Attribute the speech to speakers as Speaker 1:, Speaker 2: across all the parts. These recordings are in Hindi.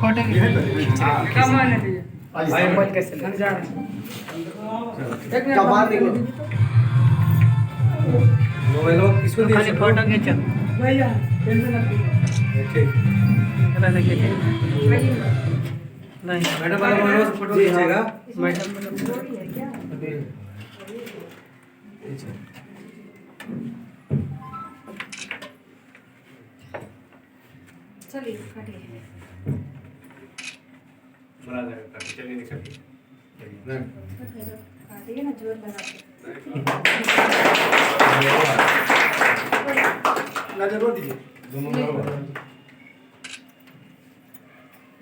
Speaker 1: फोटो कैसे
Speaker 2: मोबाइल किसको दिया
Speaker 1: फोटो खींचो
Speaker 3: भैया टेंशन मत
Speaker 2: ठीक
Speaker 1: नहीं
Speaker 2: मैडम वाला मोबाइल से फोटो खींचेगा
Speaker 1: मैडम
Speaker 4: चलिए काटिए
Speaker 2: बड़ा लगा चलिए निकलिए
Speaker 4: काटिए ना जोर लगा के
Speaker 2: नजर रो दीजिए दोनों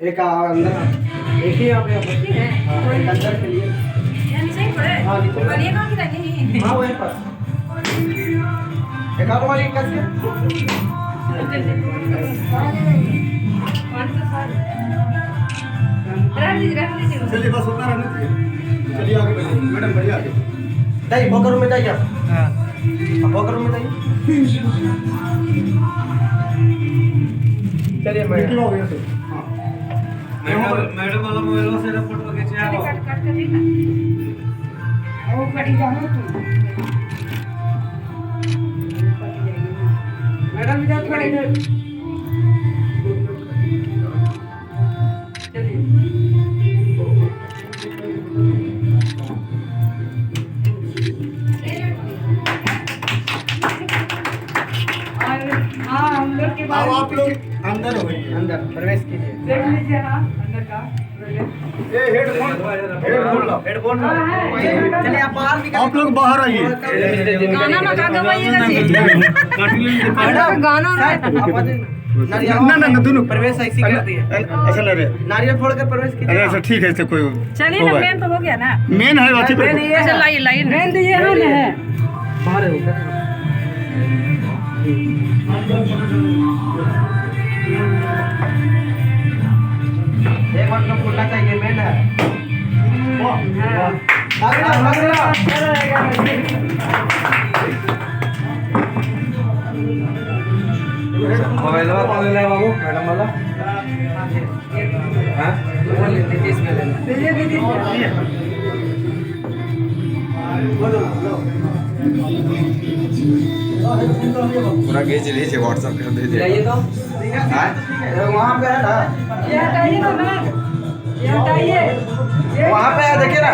Speaker 3: एक अंदर एक ही आप
Speaker 4: ठीक है
Speaker 3: अंदर के लिए
Speaker 4: यानी सही पड़े
Speaker 3: हाँ, नीचे।
Speaker 4: वाली कौन की लगी
Speaker 3: हाँ वहीं पर एक आप वाली कैसे
Speaker 2: चलिए बस उतना रहने दीजिए चलिए आगे बढ़िए मैडम बढ़िया आगे
Speaker 3: जाइए बकर रूम में जाइए आप
Speaker 1: हाँ
Speaker 3: बकर रूम में जाइए चलिए मैं
Speaker 2: हो गया तो हाँ मैडम वाला मोबाइल से फोटो खींचे आप
Speaker 4: काट काट कर देखना वो कटी जाओ तू
Speaker 3: मैडम इधर थोड़ा इधर
Speaker 4: हाँ हम लोग के
Speaker 2: अब
Speaker 4: बाद
Speaker 2: आप लोग अंदर हो गए
Speaker 3: अंदर प्रवेश कीजिए
Speaker 4: देख लीजिए ना अंदर का
Speaker 2: ए हेडफोन लो हेडफोन लो
Speaker 3: चलिए आप बाहर निकल
Speaker 2: आप लोग बाहर आइए
Speaker 4: गाना ना गा गवाइएगा जी गाना ना
Speaker 2: ना ना दोनों
Speaker 3: प्रवेश ऐसी कर दिए
Speaker 2: ऐसा नहीं रे
Speaker 3: नारियल फोड़कर प्रवेश
Speaker 2: अरे
Speaker 3: कीजिए
Speaker 2: ऐसा ठीक है ऐसे कोई
Speaker 4: चलिए ना मेन तो हो गया ना
Speaker 2: मेन है अच्छी
Speaker 3: मेन ये
Speaker 4: ऐसे लाइए लाइए मेन तो ये है ना
Speaker 3: बाहर है एक बार तो खुलना चाहिए मेन है
Speaker 2: मोबाइल वाला ले ले बाबू मैडम वाला हां
Speaker 5: पूरा भेज लीजिए व्हाट्सएप पे भेज
Speaker 3: ये तो वहाँ पे है ना
Speaker 4: ये हटाइए ना मैम ये हटाइए
Speaker 3: वहाँ पे है देखिए ना